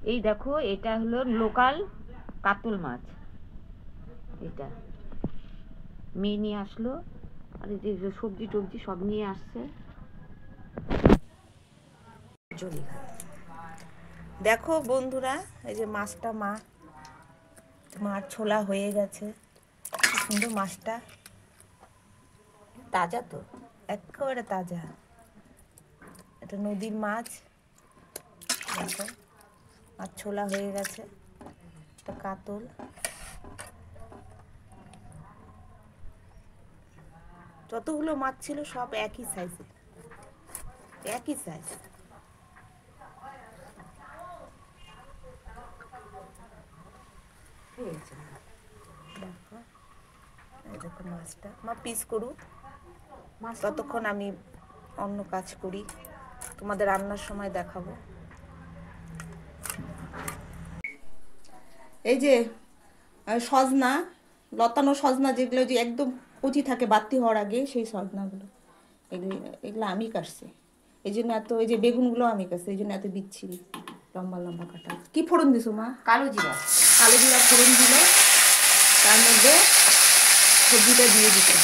এই দেখো এটা হলো লোকাল কাতল মাছ, এটা মেয়ে নিয়ে আসলো, আর এই যে সবজি টবজি সব নিয়ে আসছে। দেখো বন্ধুরা, এই যে মাছটা মাছ ছোলা হয়ে গেছে, সুন্দর মাছটা, তাজা তো, একেবারে তাজা, এটা নদীর মাছ। দেখো মাছ ছোলা হয়ে গেছে, এটা কাতল। যতগুলো মাছ ছিল সব একই সাইজের, একই সাইজ। দেখো দেখো মাছটা, মা পিস করুক, ততক্ষণ আমি অন্য কাজ করি, তোমাদের রান্নার সময় দেখাবো। এই যে সজনা, লতানো সজনা, যেগুলো যে একদম কচি থাকে বাতি হওয়ার আগে, সেই সজনাগুলো, এগুলো আমি কাটছি, এই জন্য এত, এই যে বেগুনগুলো আমি কাটছি, এই জন্য এত বিচ্ছিরি লম্বা লম্বা কাটা। কি ফোড়ন দিছো মা? কালো জিরা ফোড়ন দিল, তার মধ্যে সবজিটা দিয়ে দিতে,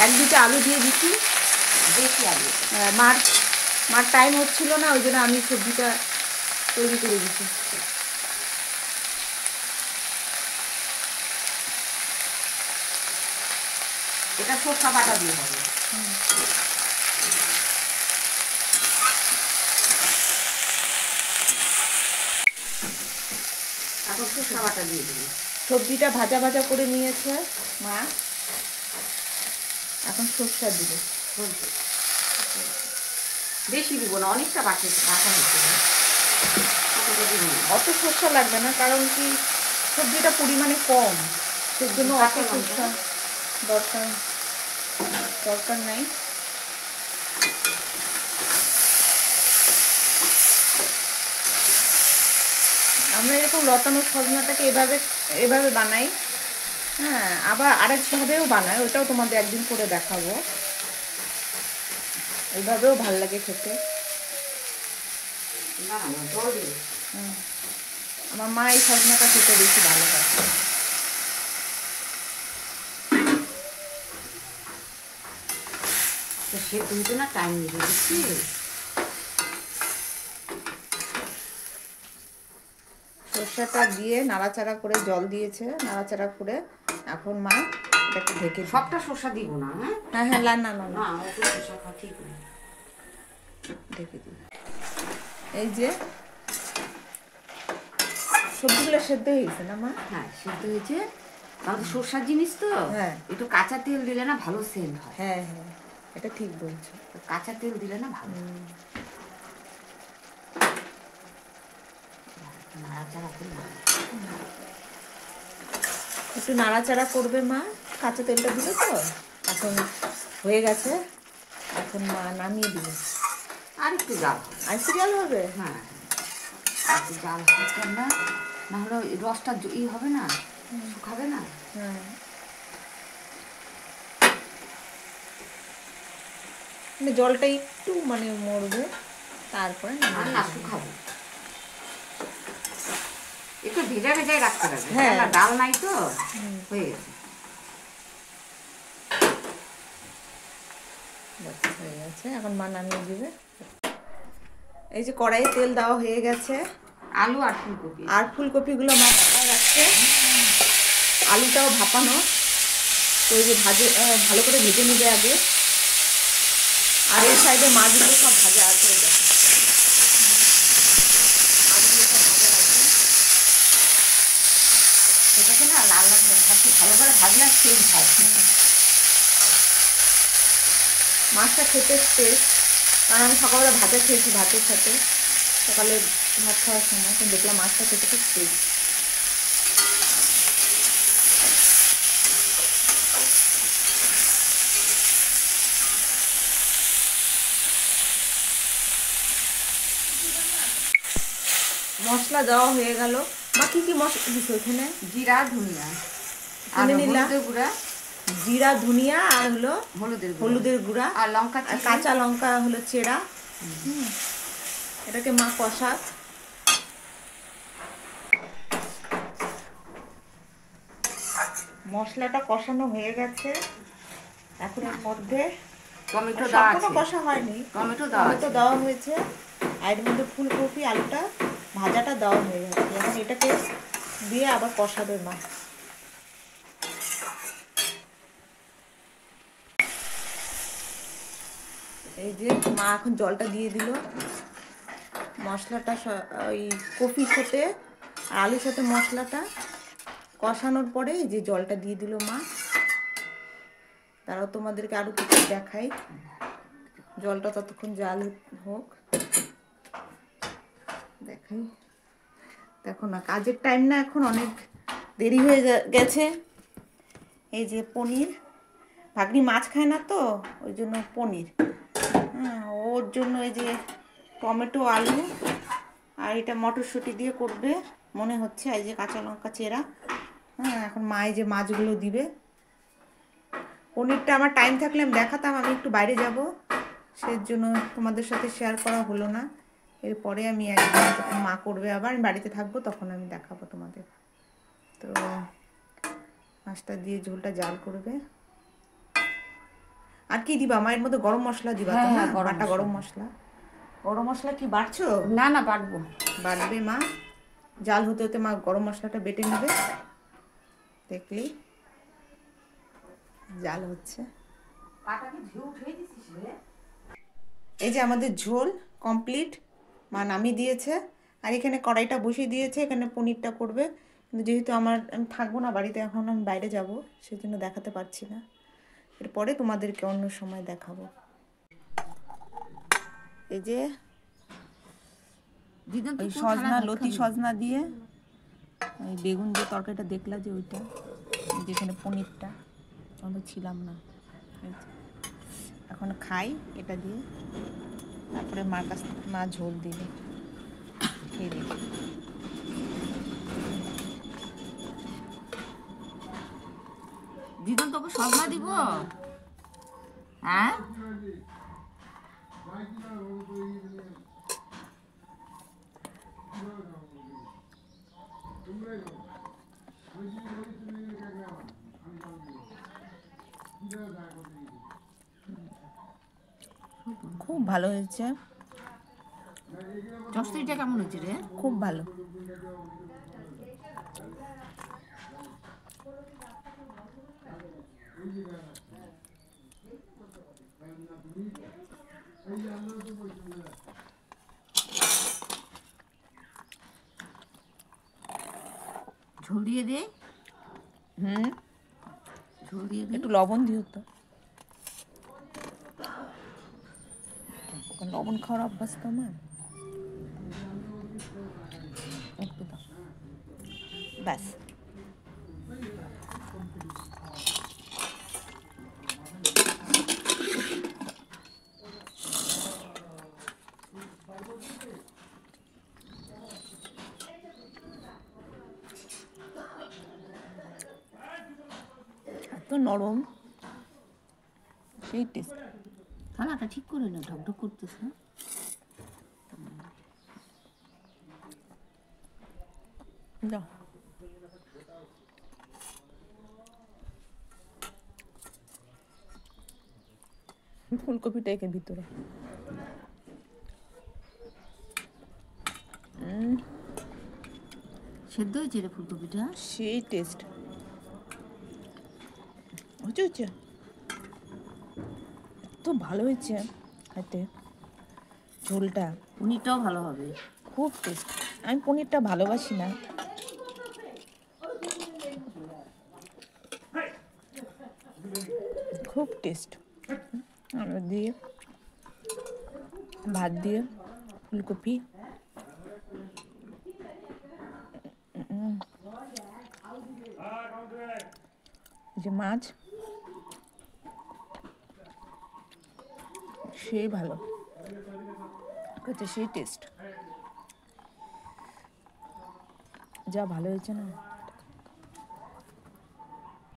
1-2টা আলু দিয়ে দিচ্ছি, বেশি আলু। মার টাইম হচ্ছিল না, ওই জন্য আমি সবজিটা তৈরি করে দিচ্ছি। এটা সরষা বাটা দিয়ে হবে। এখন সরষা বাটা দিয়ে দিবি। সবজিটা ভাজা ভাজা করে নিয়েছে মা, এখন সরষা দিবে। বেশি দিব না, অনেকটা বাটা হচ্ছে, অত সরষা লাগবে না, কারণ কি সবজিটা পরিমাণে কম, সেজন্য অত সরষা দরকার নাই। আমরা এরকম লতানো সজনাটাকে এভাবে বানাই, হ্যাঁ, আবার আরেকভাবেও বানাই, ওটাও তোমাদের একদিন করে দেখাবো, এইভাবেও ভাল লাগে খেতে। আমার মা এই সজনাটা খেতে বেশি ভালোবাসে। সে তুমি তো না টাইম নিয়ে দিচ্ছি। সরষাটা দিয়ে নাড়াচাড়া করে, জল দিয়েছে, নাড়াচাড়া করে এখন মা এটাকে ঢেকে, সবটা সরষা দিব না, হ্যাঁ হ্যাঁ, না ঠিক না, ঢেকে দিব। এই যে সবজিগুলো সেদ্ধ হয়েছে না মা? হ্যাঁ সেদ্ধ হয়েছে, তাহলে সরষার জিনিস তো, হ্যাঁ, একটু কাঁচা তেল দিলে না ভালো সেন্ট হয়। হ্যাঁ হ্যাঁ, এটা ঠিক বলছো, কাঁচা তেল দিলে না ভালো। একটু নাড়াচাড়া করবে মা, কাঁচা তেলটা দিলে তো, এখন হয়ে গেছে, এখন মা নামিয়ে দিবে। আর একটু জাল হবে, হ্যাঁ একটু জাল হবে, না হলে রসটা হবে না, শুকাবে না। হ্যাঁ, জলটা একটু মরবে, তারপরে না শুকাবো, একটু ভেজাই রাখতে হবে, হ্যাঁ ডাল নাই তো, হয়ে গেছে, হয়ে গেছে, এখন মা নামিয়ে দিবে। এই যে কড়াইয়ে তেল দেওয়া হয়ে গেছে, আলু আর ফুলকপিগুলো মা ভাপায় রাখছে, আলুটাও ভাপানো, তো ওই যে ভালো করে ভেজে নেবে আগে, আর এই সাইডে মাছগুলো সব ভাজা আছে, এটাকে না লাল লাল ভালো করে ভাজলে সেই ভাজ, মাছটা খেতে টেস্ট, কারণ আমি সকালবেলা ভাজা খেয়েছি ভাতের সাথে, সকালে ভাত খাওয়ার সময় তো দেখলাম মাছটা খেতে খুব টেস্ট। মশলা দেওয়া হয়ে গেল, মা কি কি মশলা দিছো এখানে? জিরা ধনিয়া আর হলুদের গুঁড়া, জিরা ধনিয়া আর হলো হলুদের গুঁড়া, আর লঙ্কা, কাঁচা লঙ্কা হলো চেরা, এটাকে মা কষাক। মশলাটা কষানো হয়ে গেছে, এখন এর মধ্যে টমেটো সম্পূর্ণ কষা হয়নি, টমেটো দেওয়া হয়েছে, আর এর মধ্যে ফুলকপি আলুটা ভাজাটা দেওয়া হয়ে গেছে। এখন এটাকে দিয়ে আবার কষাবে মা। এই যে মা এখন জলটা দিয়ে দিল। মশলাটা ওই কপির সাথে আর আলুর সাথে মশলাটা কষানোর পরে এই যে জলটা দিয়ে দিল মা। তারাও তোমাদেরকে আরো কিছু দেখাই, জলটা ততক্ষণ জাল হোক, দেখাই। দেখো না, কাজের টাইম না, এখন অনেক দেরি হয়ে গেছে। এই যে পনির, ভাগ্নি মাছ খায় না তো, ওই জন্য পনির। হ্যাঁ, ওর জন্য এই যে টমেটো আলু আর এটা মটরশুঁটি দিয়ে করবে মনে হচ্ছে। এই যে কাঁচা লঙ্কা চেরা। হ্যাঁ, এখন মা এই যে মাছগুলো দিবে। পনিরটা আমার টাইম থাকলে আমি দেখাতাম, আমি একটু বাইরে যাব, সেই জন্য তোমাদের সাথে শেয়ার করা হলো না। এরপরে আমি একদিন যখন মা করবে আবার, আমি বাড়িতে থাকবো, তখন আমি দেখাবো তোমাদের। তো মাছটা দিয়ে ঝোলটা জাল করবে। আর কি দিবা মায়ের মধ্যে? গরম মশলা দিবা তো না? বাটা গরম মশলা। গরম মশলা কি বাটছো? না না, বাটবো। বাটবে মা, জাল হতে হতে মা গরম মশলাটা বেটে নেবে। দেখলি জাল হচ্ছে। এই যে আমাদের ঝোল কমপ্লিট, মা নামিয়ে দিয়েছে। আর এখানে কড়াইটা বসিয়ে দিয়েছে, এখানে পনিরটা করবে। কিন্তু যেহেতু আমি থাকবো না বাড়িতে, এখন আমি বাইরে যাব, সেজন্য দেখাতে পারছি না। এরপরে তোমাদেরকে অন্য সময় দেখাবো। এই যে ওই সজনা, লতি সজনা দিয়ে ওই বেগুন দিয়ে তরকারিটা দেখলা যে, ওইটা যেখানে পনিরটা আমরা ছিলাম না। এখন খাই এটা দিয়ে, তারপরে মার কাছ থেকে মা ঝোল দিবে, খেয়ে দিবে। দিদুন তোকে সজনা দিব? হ্যাঁ, খুব ভালো হয়েছে। চচ্চড়িটা কেমন হচ্ছে রে? খুব ভালো। ঝোল দিয়ে দে। হুম, ঝোল দিয়ে দে। একটু লবণ দিও তো, লবণ খাওয়ার অভ্যাস তো আমার। একটু দাও, ব্যাস। এত নরম, সেই টেস্ট। থালাটা ঠিক করে না, ঢকঢক করতেছে। দাও। ফুলকপিটা একে ভিতরে। সেদ্ধ হয়েছে রে ফুলকপিটা? সেই টেস্ট হচ্ছে হচ্ছে, এত ভালো হয়েছে খেতে। ঝোলটা, পনিরটাও ভালো হবে। খুব টেস্ট। আমি পনিরটা ভালোবাসি না, খুব টেস্ট। দিয়ে ভাত দিয়ে ফুলকপি, যে মাছ, সেই ভালো খেতে, সেই টেস্ট, যা ভালো হয়েছে না।